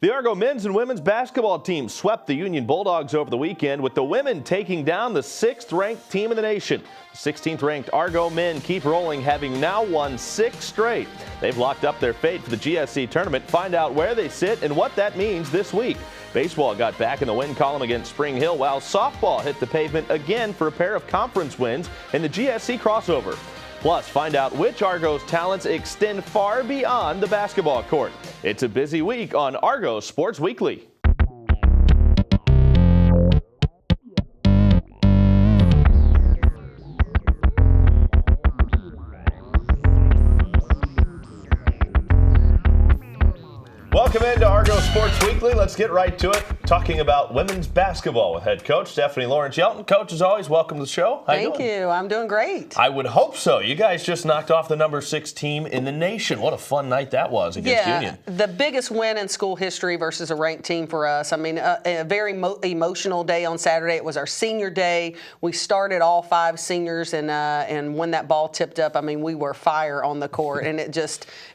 The Argo men's and women's basketball teams swept the Union Bulldogs over the weekend, with the women taking down the 6th-ranked team in the nation. The 16th-ranked Argo men keep rolling, having now won 6 straight. They've locked up their fate for the GSC tournament. Find out where they sit and what that means this week. Baseball got back in the win column against Spring Hill, while softball hit the pavement again for a pair of conference wins in the GSC crossover. Plus, find out which Argos talents extend far beyond the basketball court. It's a busy week on Argos Sports Weekly. Welcome into Argo Sports Weekly. Let's get right to it, talking about women's basketball with head coach Stephanie Lauren Shelton. Coach, as always, welcome to the show. Thank you. I'm doing great. I would hope so. You guys just knocked off the number 6 team in the nation. What a fun night that was against Union. The biggest win in school history versus a ranked team for us. I mean, a very emotional day on Saturday. It was our senior day. We started all 5 seniors, and when that ball tipped up, I mean, we were fire on the court, and it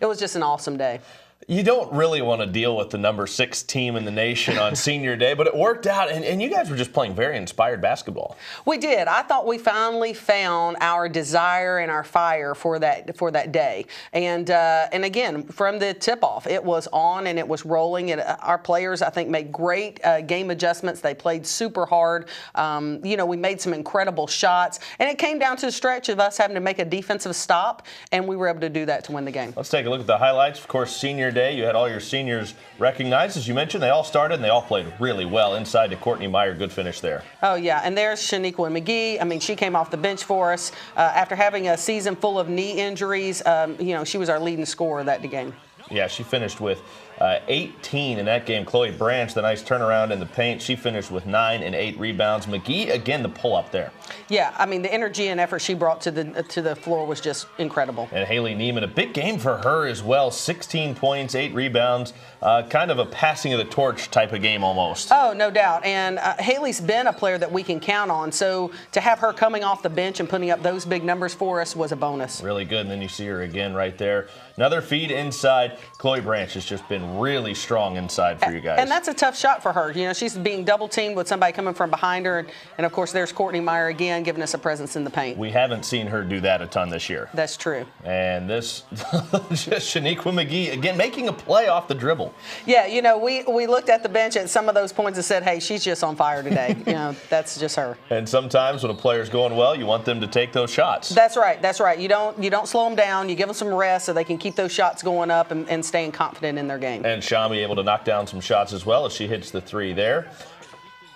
was just an awesome day. You don't really want to deal with the number 6 team in the nation on senior day, but it worked out, and you guys were just playing very inspired basketball. We did. I thought we finally found our desire and our fire for that day. And again, from the tip-off, it was on and it was rolling. And our players, I think, made great game adjustments. They played super hard. We made some incredible shots, and it came down to the stretch of us having to make a defensive stop, and we were able to do that to win the game. Let's take a look at the highlights. Of course, senior day, you had all your seniors recognized. As you mentioned, they all started and they all played really well. Inside to Courtney Meyer, good finish there. Oh, yeah, and there's Shaniqua McGee. I mean, she came off the bench for us after having a season full of knee injuries. She was our leading scorer that game. Yeah, she finished with 18 in that game. Chloe Branch, the nice turnaround in the paint. She finished with 9 and 8 rebounds. McGee, again, the pull-up there. Yeah, I mean, the energy and effort she brought to the floor was just incredible. And Haley Neiman, a big game for her as well. 16 points, 8 rebounds. Kind of a passing of the torch type of game almost. Oh, no doubt. And Haley's been a player that we can count on. So to have her coming off the bench and putting up those big numbers for us was a bonus. Really good. And then you see her again right there. Another feed inside. Chloe Branch has just been really strong inside for you guys. And that's a tough shot for her. You know, she's being double teamed with somebody coming from behind her. And of course, there's Courtney Meyer again, giving us a presence in the paint. We haven't seen her do that a ton this year. That's true. And this, just Shaniqua McGee, again, making a play off the dribble. Yeah, we looked at the bench at some of those points and said, hey, she's just on fire today. That's just her. And sometimes when a player's going well, you want them to take those shots. That's right. You don't slow them down. You give them some rest so they can keep those shots going up and staying confident in their game. And Shami able to knock down some shots as well as she hits the 3 there.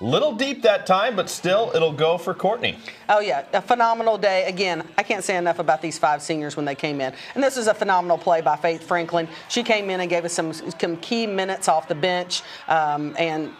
Little deep that time, but still it'll go for Courtney. Oh, yeah, a phenomenal day. Again, I can't say enough about these 5 seniors when they came in. And this is a phenomenal play by Faithe Franklin. She came in and gave us some key minutes off the bench and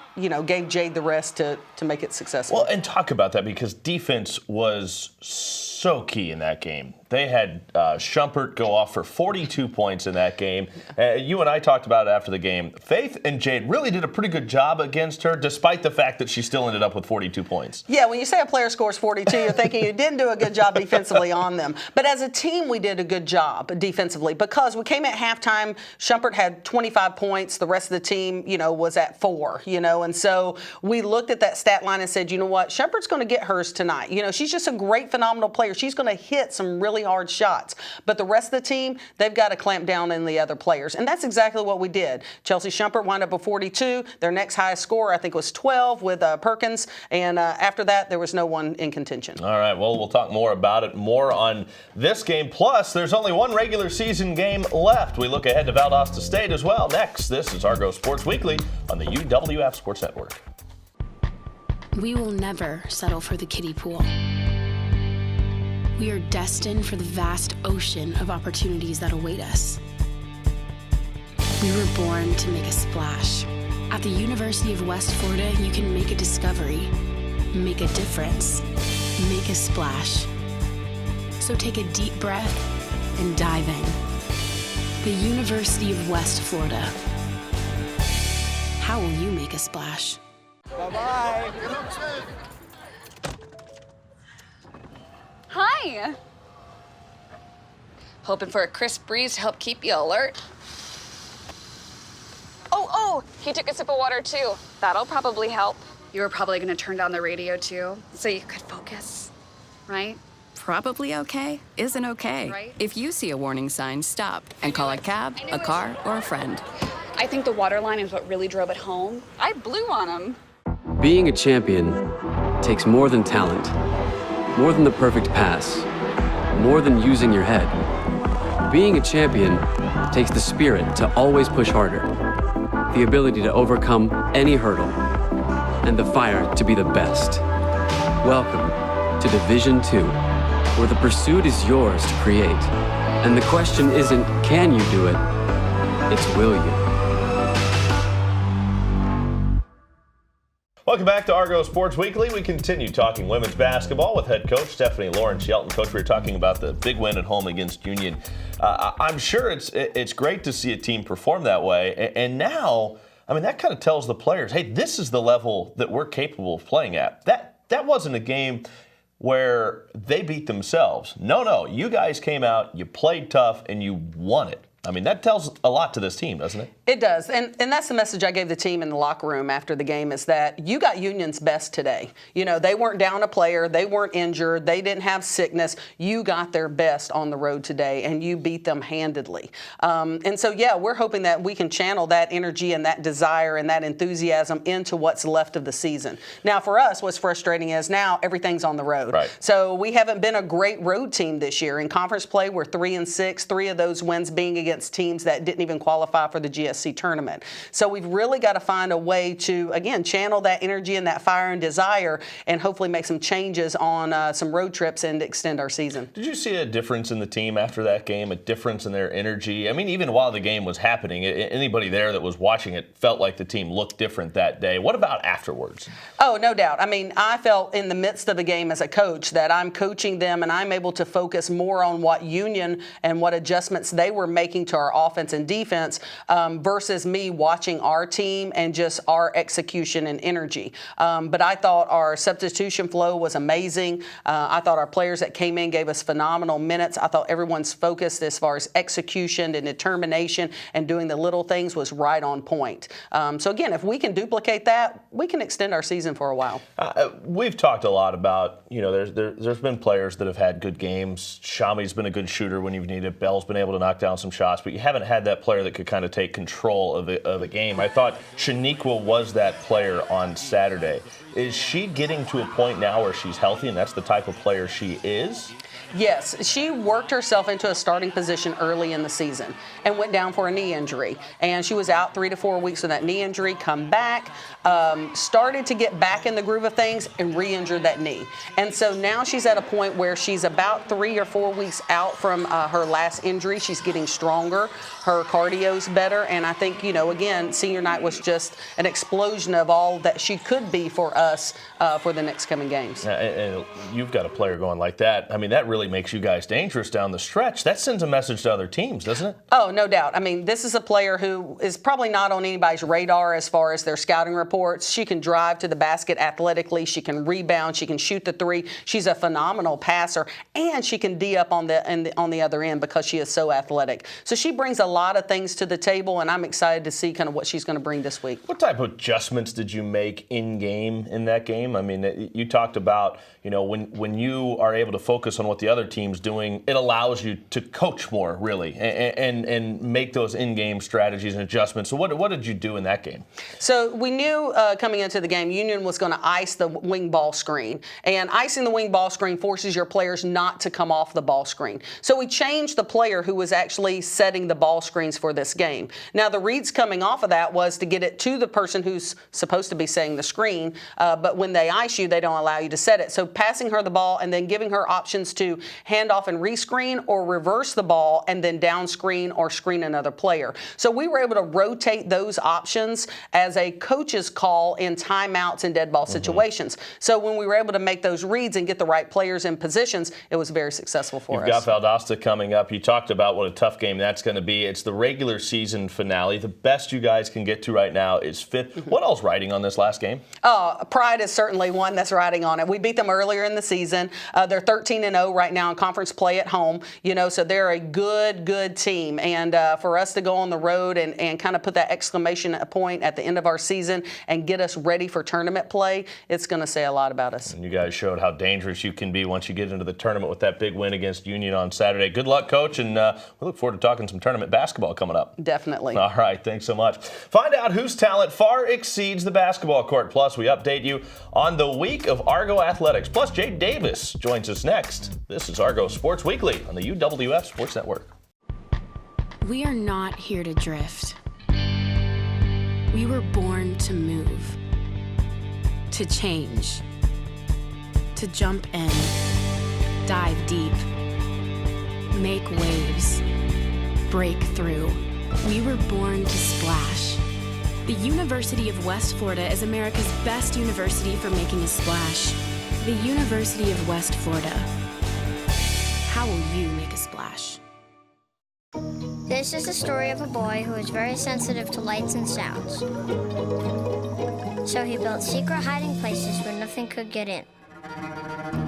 gave Jade the rest to make it successful. Well, and talk about that, because defense was so key in that game. They had Shumpert go off for 42 points in that game. You and I talked about it after the game. Faithe and Jade really did a pretty good job against her, despite the fact that she still ended up with 42 points. Yeah, when you say a player scores 42, you're thinking you didn't do a good job defensively on them. But as a team, we did a good job defensively, because we came at halftime. Shumpert had 25 points. The rest of the team, was at 4, and so we looked at that stat line and said, you know what, Shumpert's going to get hers tonight. She's just a great, phenomenal player. She's going to hit some really hard shots. But the rest of the team, they've got to clamp down on the other players. And that's exactly what we did. Chelsea Shumpert wound up with 42. Their next highest score, I think, was 12 with Perkins. And after that, there was no one in contention. All right, well, we'll talk more about it, more on this game. Plus, there's only one regular season game left. We look ahead to Valdosta State as well. Next, this is Argo Sports Weekly on the UWF Sports Network. We will never settle for the kiddie pool. We are destined for the vast ocean of opportunities that await us. We were born to make a splash. At the University of West Florida, you can make a discovery, make a difference, make a splash. So take a deep breath and dive in. The University of West Florida. How will you make a splash? Bye-bye. Hi. Hoping for a crisp breeze to help keep you alert. Oh, he took a sip of water too. That'll probably help. You were probably going to turn down the radio too, so you could focus, right? Probably okay isn't okay. Right. If you see a warning sign, stop and call a cab, a car, or a friend. I think the water line is what really drove it home. I blew on him. Being a champion takes more than talent, more than the perfect pass, more than using your head. Being a champion takes the spirit to always push harder, the ability to overcome any hurdle, and the fire to be the best. Welcome to Division 2, where the pursuit is yours to create. And the question isn't, can you do it? It's, will you? Welcome back to Argo Sports Weekly. We continue talking women's basketball with head coach Stephanie Lauren Shelton. Coach, we were talking about the big win at home against Union. I'm sure it's great to see a team perform that way. And now, I mean, that kind of tells the players, hey, this is the level that we're capable of playing at. That wasn't a game where they beat themselves. No, you guys came out, you played tough, and you won it. I mean, that tells a lot to this team, doesn't it? It does. And that's the message I gave the team in the locker room after the game, is that you got Union's best today. You know, they weren't down a player. They weren't injured. They didn't have sickness. You got their best on the road today, and you beat them handedly. And so, yeah, we're hoping that we can channel that energy and that desire and that enthusiasm into what's left of the season. Now, for us, what's frustrating is now everything's on the road. Right. So we haven't been a great road team this year. In conference play, we're 3-6, 3 of those wins being against teams that didn't even qualify for the GSC tournament. So we've really got to find a way to, again, channel that energy and that fire and desire and hopefully make some changes on some road trips and extend our season. Did you see a difference in the team after that game, a difference in their energy? I mean, even while the game was happening, anybody there that was watching it felt like the team looked different that day. What about afterwards? Oh, no doubt. I mean, I felt in the midst of a game as a coach that I'm coaching them and I'm able to focus more on what Union and what adjustments they were making to our offense and defense versus me watching our team and just our execution and energy. But I thought our substitution flow was amazing. I thought our players that came in gave us phenomenal minutes. I thought everyone's focused as far as execution and determination and doing the little things was right on point. So again, if we can duplicate that, we can extend our season for a while. We've talked a lot about, you know, there's been players that have had good games. Shami's been a good shooter when you've needed. Bell's been able to knock down some shots, but you haven't had that player that could kind of take control of the game. I thought Shaniqua was that player on Saturday. Is she getting to a point now where she's healthy and that's the type of player she is? Yes, she worked herself into a starting position early in the season and went down for a knee injury. And she was out 3 to 4 weeks with that knee injury, come back, started to get back in the groove of things and re-injured that knee. And so now she's at a point where she's about 3 or 4 weeks out from her last injury. She's getting stronger. Her cardio's better. And I think, you know, again, senior night was just an explosion of all that she could be for us for the next coming games. And you've got a player going like that. I mean, that really makes you guys dangerous down the stretch. That sends a message to other teams, doesn't it? Oh, no doubt. I mean, this is a player who is probably not on anybody's radar as far as their scouting reports. She can drive to the basket athletically. She can rebound. She can shoot the three. She's a phenomenal passer, and she can D up on the other end because she is so athletic. So she brings a lot of things to the table, and I'm excited to see kind of what she's going to bring this week. What type of adjustments did you make in game in that game? I mean, you talked about, you know, when you are able to focus on what the other team's doing, it allows you to coach more, really, and make those in-game strategies and adjustments. So what did you do in that game? So we knew coming into the game, Union was going to ice the wing ball screen. And icing the wing ball screen forces your players not to come off the ball screen. So we changed the player who was actually setting the ball screens for this game. Now, the reads coming off of that was to get it to the person who's supposed to be setting the screen. But when they ice you, they don't allow you to set it. So passing her the ball and then giving her options to hand off and rescreen or reverse the ball and then down screen or screen another player. So we were able to rotate those options as a coach's call in timeouts and dead ball situations. So when we were able to make those reads and get the right players in positions, it was very successful for us. You've got Valdosta coming up. You talked about what a tough game that's going to be. It's the regular season finale. The best you guys can get to right now is 5th. What else riding on this last game? Pride is certainly one that's riding on it. We beat them earlier in the season. They're 13-0 right right now in conference play at home, so they're a good team. And for us to go on the road and kind of put that exclamation point at the end of our season and get us ready for tournament play, it's going to say a lot about us. And you guys showed how dangerous you can be once you get into the tournament with that big win against Union on Saturday. Good luck, Coach, and we look forward to talking some tournament basketball coming up. Definitely. All right, thanks so much. Find out whose talent far exceeds the basketball court. Plus, we update you on the week of Argo athletics. Plus, Jade Davis joins us next. This is Argo Sports Weekly on the UWF Sports Network. We are not here to drift. We were born to move, to change, to jump in, dive deep, make waves, break through. We were born to splash. The University of West Florida is America's best university for making a splash. The University of West Florida. How will you make a splash? This is the story of a boy who is very sensitive to lights and sounds. So he built secret hiding places where nothing could get in.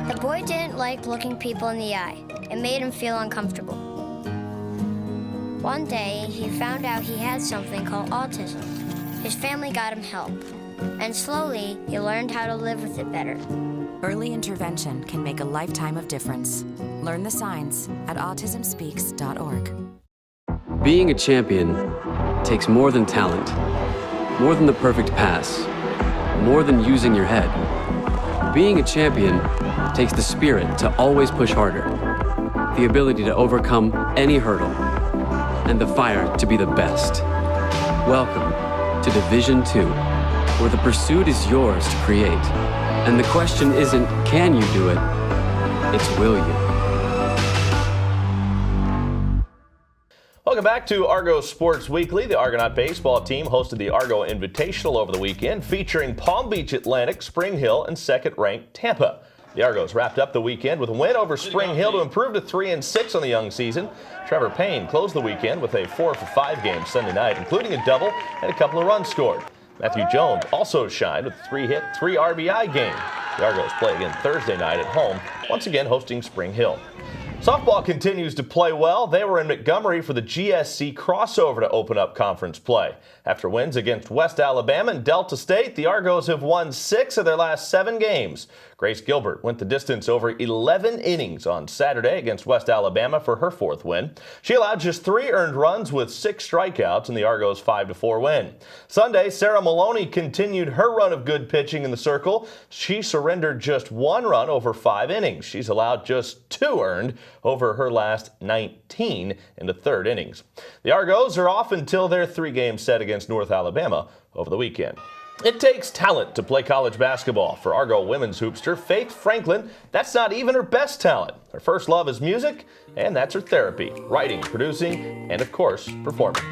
The boy didn't like looking people in the eye. It made him feel uncomfortable. One day, he found out he had something called autism. His family got him help, and slowly, he learned how to live with it better. Early intervention can make a lifetime of difference. Learn the signs at autismspeaks.org. Being a champion takes more than talent, more than the perfect pass, more than using your head. Being a champion takes the spirit to always push harder, the ability to overcome any hurdle, and the fire to be the best. Welcome to Division 2, where the pursuit is yours to create. And the question isn't, can you do it? It's, will you? Welcome back to Argo Sports Weekly. The Argonaut baseball team hosted the Argo Invitational over the weekend, featuring Palm Beach Atlantic, Spring Hill, and second-ranked Tampa. The Argos wrapped up the weekend with a win over Spring Hill to improve to 3-6 on the young season. Trevor Payne closed the weekend with a 4-for-5 game Sunday night, including a double and a couple of runs scored. Matthew Jones also shined with a 3-hit, 3 RBI game. The Argos play again Thursday night at home, once again hosting Spring Hill. Softball continues to play well. They were in Montgomery for the GSC crossover to open up conference play. After wins against West Alabama and Delta State, the Argos have won 6 of their last 7 games. Grace Gilbert went the distance over 11 innings on Saturday against West Alabama for her 4th win. She allowed just 3 earned runs with 6 strikeouts in the Argos' 5-4 win. Sunday, Sarah Maloney continued her run of good pitching in the circle. She surrendered just 1 run over 5 innings. She's allowed just 2 earned over her last 19 in the 3rd innings. The Argos are off until their 3-game set against North Alabama over the weekend. It takes talent to play college basketball. For Argo women's hoopster Faithe Franklin, that's not even her best talent. Her first love is music, and that's her therapy: writing, producing, and of course, performing.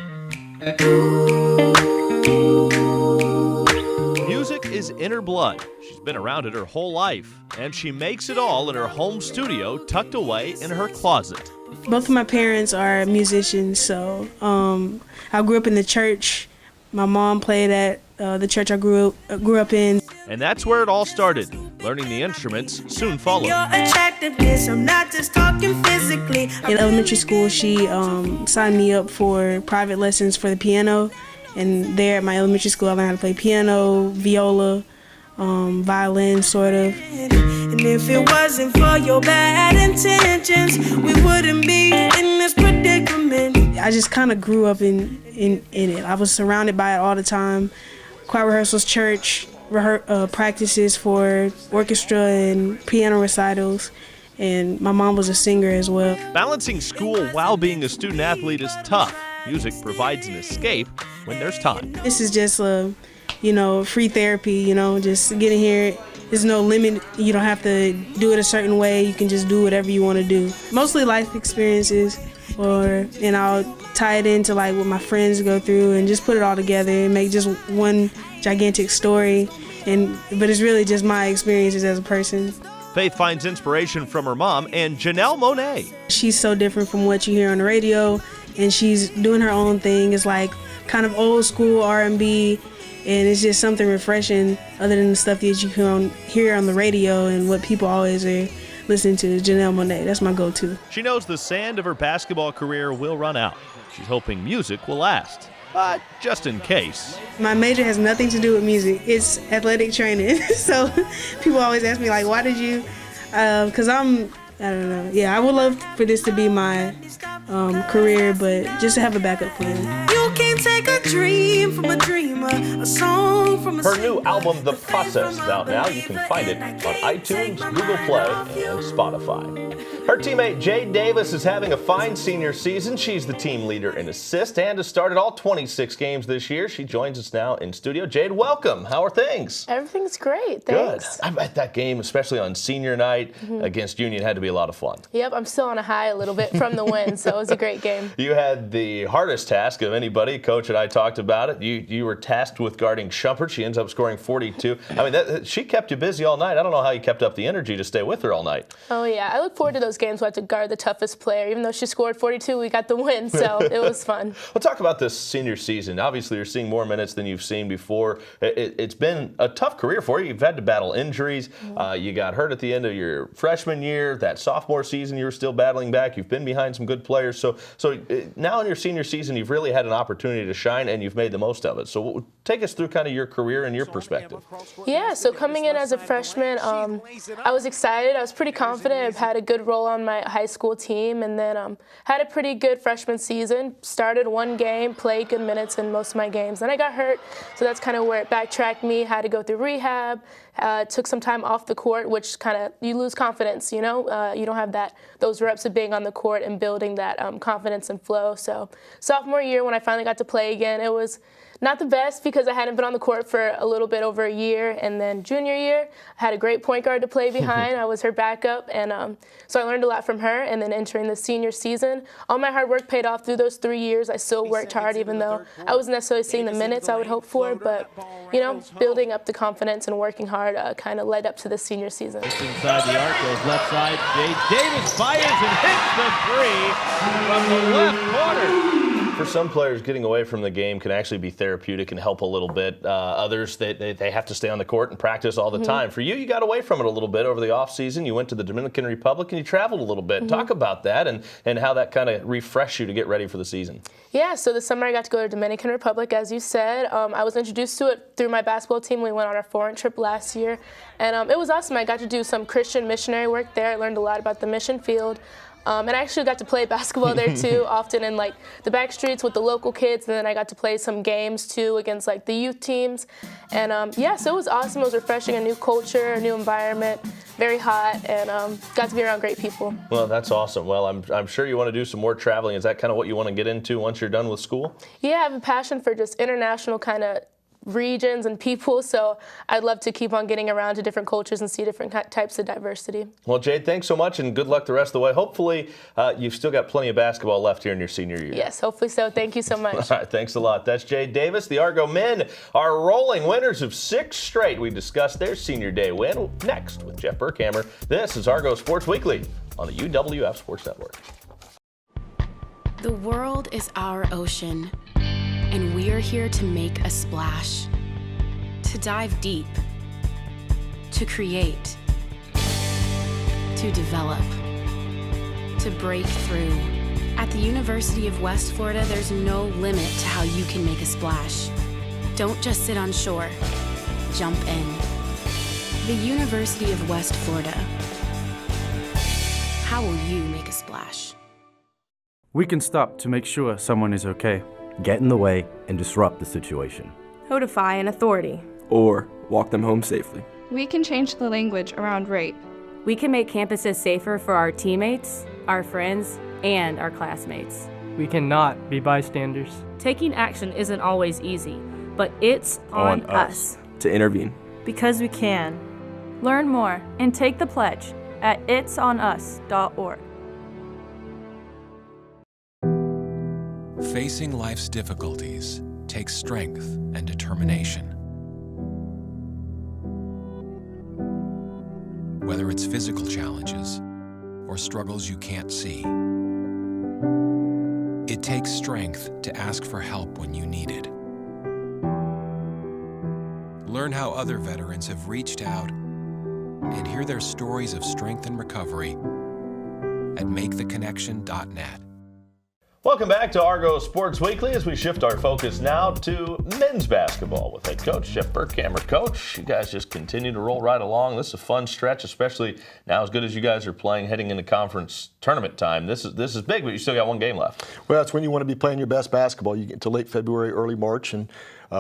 Music is in her blood. She's been around it her whole life, and she makes it all in her home studio tucked away in her closet. Both of my parents are musicians, so I grew up in the church. My mom played at the church I grew up in. And that's where it all started. Learning the instruments soon followed. Your attractiveness, I'm not just talking physically. In elementary school, she signed me up for private lessons for the piano. And there at my elementary school, I learned how to play piano, viola, violin, sort of. And if it wasn't for your bad intentions, we wouldn't be in this predicament. I just kind of grew up in it. I was surrounded by it all the time. Choir rehearsals, church, practices for orchestra and piano recitals. And my mom was a singer as well. Balancing school while being a student athlete is tough. Music provides an escape when there's time. This is just free therapy, just getting here. There's no limit. You don't have to do it a certain way. You can just do whatever you want to do. Mostly life experiences, and I'll tie it into like what my friends go through and just put it all together and make just one gigantic story. But it's really just my experiences as a person. Faithe finds inspiration from her mom and Janelle Monáe. She's so different from what you hear on the radio, and she's doing her own thing. It's like kind of old school R&B, and it's just something refreshing other than the stuff that you can hear on the radio and what people always are listening to Janelle Monáe. That's my go-to. She knows the sand of her basketball career will run out. She's hoping music will last. But just in case. My major has nothing to do with music. It's athletic training. So people always ask me, like, why did you? Because I don't know. Yeah, I would love for this to be my career, but just to have a backup plan. You can't take a dream from a dreamer, a song from a Her new album, The Process, is out now. You can find it on iTunes, Google Play, and Spotify. Her teammate Jade Davis is having a fine senior season. She's the team leader in assists and has started all 26 games this year. She joins us now in studio. Jade, welcome. How are things? Everything's great, thanks. Good. I bet that game, especially on senior night against Union, had to be a lot of fun. Yep, I'm still on a high a little bit from the win, so it was a great game. You had the hardest task of anybody. Coach and I talked about it. You were tasked with guarding Shumpert. She ends up scoring 42. I mean, she kept you busy all night. I don't know how you kept up the energy to stay with her all night. Oh, yeah. I look forward to those games where I have to guard the toughest player. Even though she scored 42, we got the win, so it was fun. Well, talk about this senior season. Obviously, you're seeing more minutes than you've seen before. It's been a tough career for you. You've had to battle injuries. You got hurt at the end of your freshman year. That sophomore season, you were still battling back. You've been behind some good players. So now in your senior season, you've really had an opportunity to shine, and you've made the most of it. So take us through kind of your career and your perspective. Yeah, so coming in as a freshman, I was excited. I was pretty confident. I've had a good role on my high school team, and then had a pretty good freshman season. Started one game, played good minutes in most of my games. Then I got hurt, so that's kind of where it backtracked me. Had to go through rehab. Took some time off the court, which kind of, you lose confidence, you know? You don't have those reps of being on the court and building that confidence and flow. So sophomore year, when I finally got to play again, it was not the best because I hadn't been on the court for a little bit over a year. And then junior year, I had a great point guard to play behind. I was her backup, and so I learned a lot from her. And then entering the senior season, all my hard work paid off through those 3 years. I still worked hard, even though I wasn't necessarily seeing the minutes I would hope for. But, you know, building up the confidence and working hard kind of led up to the senior season. Just inside the Argos left side, Jade Davis fires and hits the three from the left corner. For some players, getting away from the game can actually be therapeutic and help a little bit. Others, they have to stay on the court and practice all the time. For you got away from it a little bit over the offseason. You went to the Dominican Republic and you traveled a little bit. Talk about that and how that kind of refreshed you to get ready for the season. Yeah, so this summer I got to go to Dominican Republic, as you said. I was introduced to it through my basketball team. We went on our foreign trip last year, and it was awesome. I got to do some Christian missionary work there. I learned a lot about the mission field. And I actually got to play basketball there too, often in like the back streets with the local kids, and then I got to play some games too against like the youth teams. And yeah, so it was awesome. It was refreshing, a new culture, a new environment, very hot, and got to be around great people. Well, that's awesome. Well, I'm sure you want to do some more traveling. Is that kind of what you want to get into once you're done with school? Yeah, I have a passion for just international kind of regions and people, so I'd love to keep on getting around to different cultures and see different types of diversity. Well, Jade, thanks so much, and good luck the rest of the way. Hopefully, you've still got plenty of basketball left here in your senior year. Yes, hopefully so. Thank you so much. All right, thanks a lot. That's Jade Davis. The Argo men are rolling, winners of 6 straight. We discussed their senior day win next with Jeff Burkhammer. This is Argo Sports Weekly on the UWF Sports Network. The world is our ocean, and we are here to make a splash, to dive deep, to create, to develop, to break through. At the University of West Florida, there's no limit to how you can make a splash. Don't just sit on shore, jump in. The University of West Florida. How will you make a splash? We can stop to make sure someone is okay. Get in the way and disrupt the situation. Notify an authority. Or walk them home safely. We can change the language around rape. We can make campuses safer for our teammates, our friends, and our classmates. We cannot be bystanders. Taking action isn't always easy, but it's on us to intervene. Because we can. Learn more and take the pledge at itsonus.org. Facing life's difficulties takes strength and determination. Whether it's physical challenges or struggles you can't see, it takes strength to ask for help when you need it. Learn how other veterans have reached out and hear their stories of strength and recovery at maketheconnection.net. Welcome back to Argo Sports Weekly as we shift our focus now to men's basketball with head coach Jeff Burkhammer. Coach, you guys just continue to roll right along. This is a fun stretch, especially now as good as you guys are playing heading into conference tournament time. This is big, but you still got one game left. Well, that's when you want to be playing your best basketball. You get to late February, early March, and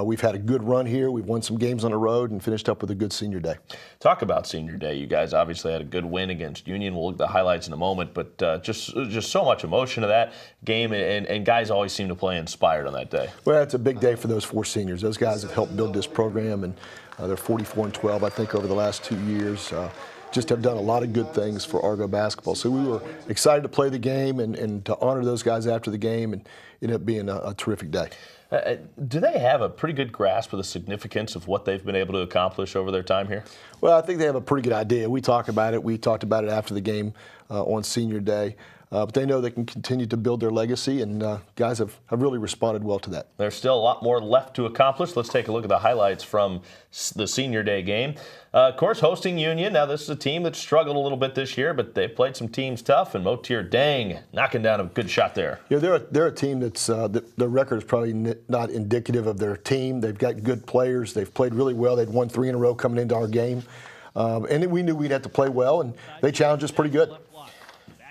we've had a good run here. We've won some games on the road and finished up with a good senior day. Talk about senior day. You guys obviously had a good win against Union. We'll look at the highlights in a moment, but just so much emotion to that game, and guys always seem to play inspired on that day. Well, it's a big day for those 4 seniors. Those guys have helped build this program, and they're 44-12, I think, over the last 2 years. Just have done a lot of good things for Argo basketball. So we were excited to play the game and to honor those guys after the game, and it ended up being a terrific day. Do they have a pretty good grasp of the significance of what they've been able to accomplish over their time here? Well, I think they have a pretty good idea. We talk about it. We talked about it after the game on senior day. But they know they can continue to build their legacy, and guys have really responded well to that. There's still a lot more left to accomplish. Let's take a look at the highlights from the senior day game. Of course, hosting Union. Now, this is a team that struggled a little bit this year, but they've played some teams tough, and Motir Dang knocking down a good shot there. Yeah, they're a team that's their record is probably not indicative of their team. They've got good players. They've played really well. They'd won 3 in a row coming into our game. And we knew we'd have to play well, and they challenged us pretty good.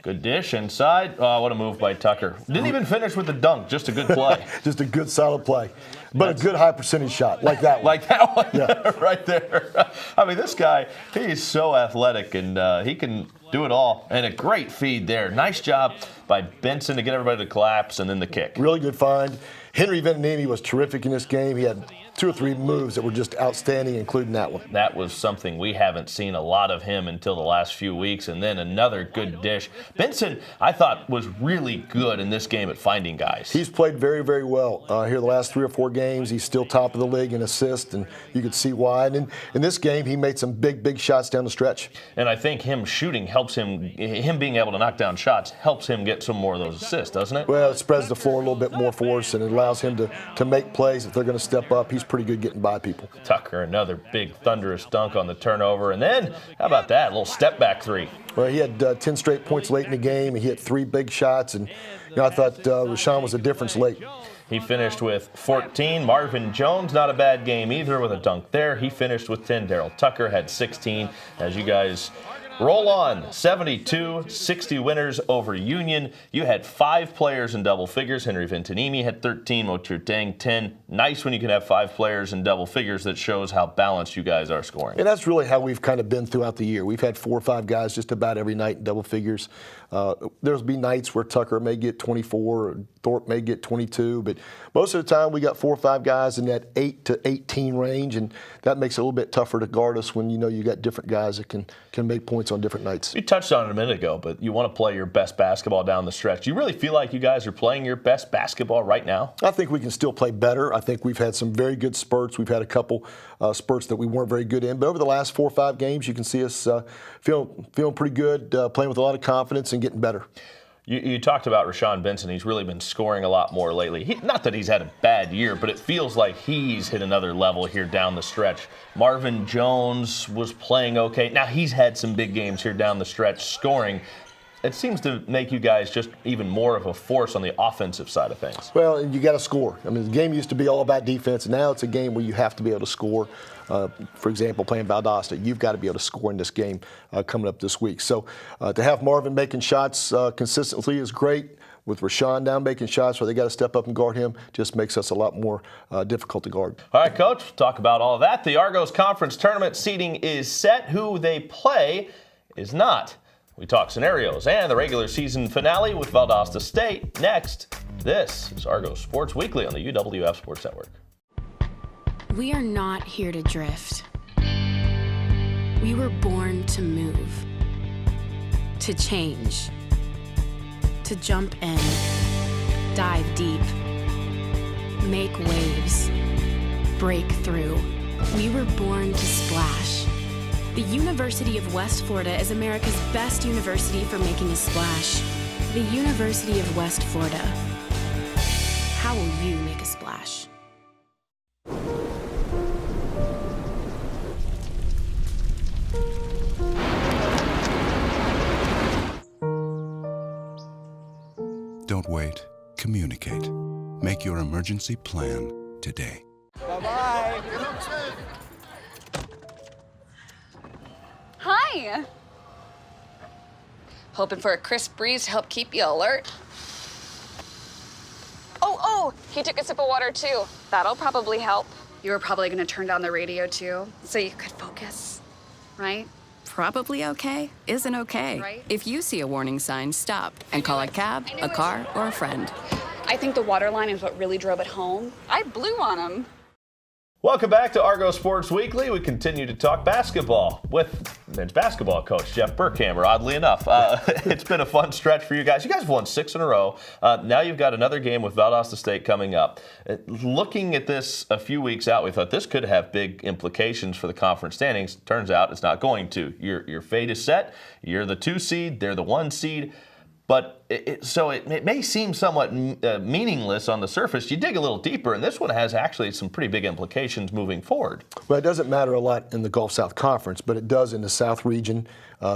Good dish inside. Oh, what a move by Tucker. Didn't even finish with the dunk. Just a good play. Just a good, solid play. But a good high percentage shot, like that one. Like that one, yeah. Right there. I mean, this guy, he's so athletic, and he can do it all. And a great feed there. Nice job by Benson to get everybody to collapse, and then the kick. Really good find. Henry Ventonini was terrific in this game. He had 2 or 3 moves that were just outstanding, including that one. That was something we haven't seen a lot of him until the last few weeks, and then another good dish. Benson, I thought, was really good in this game at finding guys. He's played very, very well. Here the last 3 or 4 games, he's still top of the league in assists, and you could see why. And in this game, he made some big shots down the stretch. And I think him shooting helps him being able to knock down shots helps him get some more of those assists, doesn't it? Well, it spreads the floor a little bit more for us, and it allows him to make plays if they're going to step up. He's pretty good getting by people. Tucker, another big thunderous dunk on the turnover. And then, how about that? A little step back 3. Well, he had 10 straight points late in the game. He hit 3 big shots, and I thought Rashawn was a difference late. He finished with 14. Marvin Jones, not a bad game either with a dunk there. He finished with 10. Daryl Tucker had 16. As you guys roll on, 72-60 winners over Union. You had 5 players in double figures. Henry Ventonini had 13, Motir Dang 10. Nice when you can have 5 players in double figures. That shows how balanced you guys are scoring. And that's really how we've kind of been throughout the year. We've had 4 or 5 guys just about every night in double figures. There'll be nights where Tucker may get 24 or Thorpe may get 22, but most of the time we got 4 or 5 guys in that 8 to 18 range, and that makes it a little bit tougher to guard us when you know you got different guys that can make points on different nights. You touched on it a minute ago, but you want to play your best basketball down the stretch. Do you really feel like you guys are playing your best basketball right now? I think we can still play better. I think we've had some very good spurts. We've had a couple spurts that we weren't very good in, but over the last 4 or 5 games, you can see us feeling pretty good, playing with a lot of confidence and getting better. You talked about Rashawn Benson. He's really been scoring a lot more lately. Not that he's had a bad year, but it feels like he's hit another level here down the stretch. Marvin Jones was playing okay. Now, he's had some big games here down the stretch scoring. It seems to make you guys just even more of a force on the offensive side of things. Well, you got to score. I mean, the game used to be all about defense, and now it's a game where you have to be able to score. For example, playing Valdosta, you've got to be able to score in this game coming up this week. So to have Marvin making shots consistently is great. With Rashawn down making shots where they got to step up and guard him, just makes us a lot more difficult to guard. All right, Coach, we'll talk about all of that. The Argos Conference Tournament seeding is set. Who they play is not. We talk scenarios and the regular season finale with Valdosta State next. This is Argos Sports Weekly on the UWF Sports Network. We are not here to drift. We were born to move, to change, to jump in, dive deep, make waves, break through. We were born to splash. The University of West Florida is America's best university for making a splash. The University of West Florida. How will you make a splash? Don't wait. Communicate. Make your emergency plan today. Bye-bye. Hi. Hoping for a crisp breeze to help keep you alert. Oh, he took a sip of water too. That'll probably help. You were probably going to turn down the radio too, so you could focus, right? Probably okay isn't okay. Right. If you see a warning sign, stop and call a cab, a car, or a friend. I think the water line is what really drove it home. I blew on him. Welcome back to Argo Sports Weekly. We continue to talk basketball with men's basketball coach Jeff Burkhammer. Oddly enough, it's been a fun stretch for you guys. You guys have won 6 in a row. Now you've got another game with Valdosta State coming up. Looking at this a few weeks out, we thought this could have big implications for the conference standings. Turns out it's not going to. Your fate is set. You're the 2 seed. They're the 1 seed. But it may seem somewhat meaningless on the surface. You dig a little deeper, and this one has actually some pretty big implications moving forward. Well, it doesn't matter a lot in the Gulf South Conference, but it does in the South region.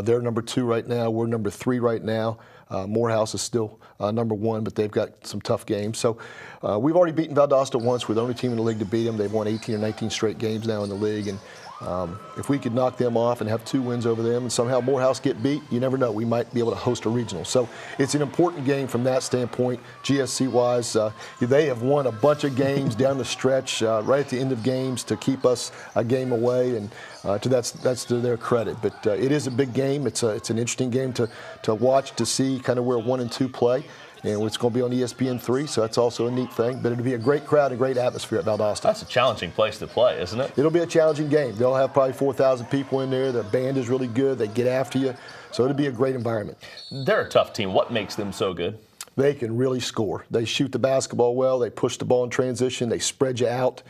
They're number 2 right now. We're number 3 right now. Morehouse is still number 1, but they've got some tough games. So we've already beaten Valdosta once. We're the only team in the league to beat them. They've won 18 or 19 straight games now in the league. And if we could knock them off and have 2 wins over them and somehow Morehouse get beat, you never know. We might be able to host a regional. So it's an important game from that standpoint. GSC-wise, they have won a bunch of games down the stretch, right at the end of games to keep us a game away, and that's to their credit. But it is a big game. It's an interesting game to watch, to see kind of where 1 and 2 play. And it's going to be on ESPN3, so that's also a neat thing. But it'll be a great crowd, a great atmosphere at Valdosta. That's a challenging place to play, isn't it? It'll be a challenging game. They'll have probably 4,000 people in there. The band is really good. They get after you. So it'll be a great environment. They're a tough team. What makes them so good? They can really score. They shoot the basketball well. They push the ball in transition. They spread you out.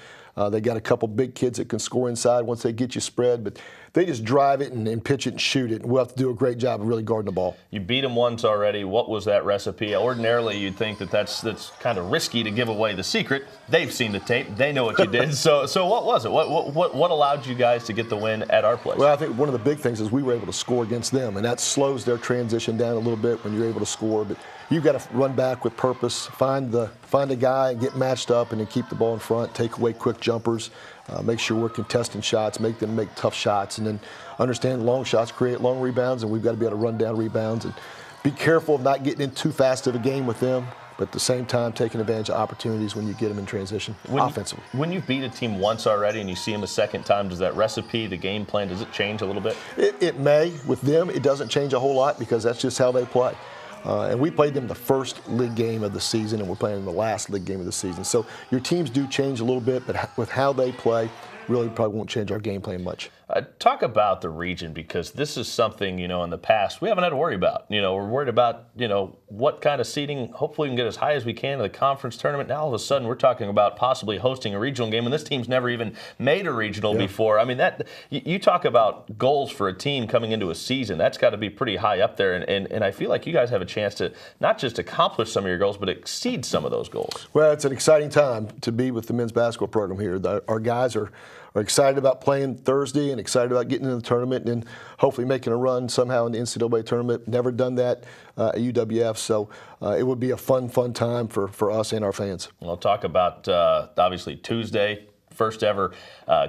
They got a couple big kids that can score inside once they get you spread, but they just drive it and pitch it and shoot it, and we'll have to do a great job of really guarding the ball. You beat them once already. What was that recipe? Ordinarily, you'd think that's kind of risky to give away the secret. They've seen the tape. They know what you did. So what was it? What allowed you guys to get the win at our place? Well, I think one of the big things is we were able to score against them, and that slows their transition down a little bit when you're able to score. But you've got to run back with purpose, find a guy and get matched up, and then keep the ball in front, take away quick jumpers, make sure we're contesting shots, make them make tough shots, and then understand long shots create long rebounds, and we've got to be able to run down rebounds and be careful of not getting in too fast of a game with them, but at the same time taking advantage of opportunities when you get them in transition offensively. When you beat a team once already and you see them a second time, does that recipe, the game plan, does it change a little bit? It may. With them, it doesn't change a whole lot because that's just how they play. And we played them the first league game of the season, and we're playing them the last league game of the season. So your teams do change a little bit, but with how they play, really probably won't change our game plan much. Talk about the region, because this is something, in the past we haven't had to worry about. We're worried about, what kind of seeding. Hopefully we can get as high as we can in the conference tournament. Now all of a sudden we're talking about possibly hosting a regional game, and this team's never even made a regional before. I mean, that you talk about goals for a team coming into a season. That's got to be pretty high up there, and I feel like you guys have a chance to not just accomplish some of your goals, but exceed some of those goals. Well, it's an exciting time to be with the men's basketball program here. Our guys are excited about playing Thursday and excited about getting in the tournament and hopefully making a run somehow in the NCAA tournament. Never done that at UWF, so it would be a fun time for us and our fans. We'll talk about, obviously, Tuesday. First ever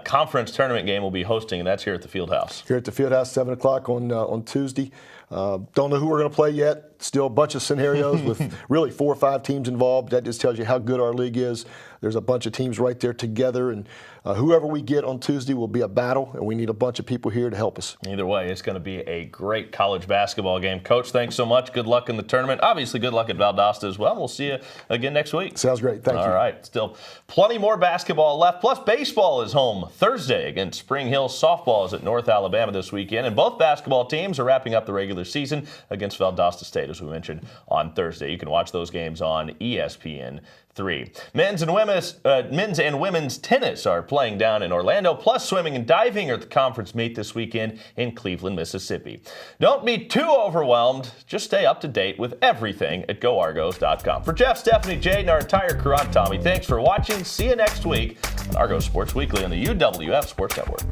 conference tournament game we'll be hosting, and that's here at the Fieldhouse. Here at the Fieldhouse, 7 o'clock on Tuesday. Don't know who we're going to play yet. Still a bunch of scenarios with really 4 or 5 teams involved. That just tells you how good our league is. There's a bunch of teams right there together, and whoever we get on Tuesday will be a battle, and we need a bunch of people here to help us. Either way, it's going to be a great college basketball game. Coach, thanks so much. Good luck in the tournament. Obviously, good luck at Valdosta as well. We'll see you again next week. Sounds great. Thank you. All right. Still plenty more basketball left. Plus, baseball is home Thursday against Spring Hill. Softball is at North Alabama this weekend, and both basketball teams are wrapping up the regular season against Valdosta State, as we mentioned, on Thursday. You can watch those games on ESPN3. Men's and women's tennis are playing down in Orlando, plus swimming and diving are at the conference meet this weekend in Cleveland, Mississippi. Don't be too overwhelmed. Just stay up to date with everything at GoArgos.com. For Jeff, Stephanie, Jade, and our entire crew, I'm Tommy. Thanks for watching. See you next week on Argo Sports Weekly on the UWF Sports Network.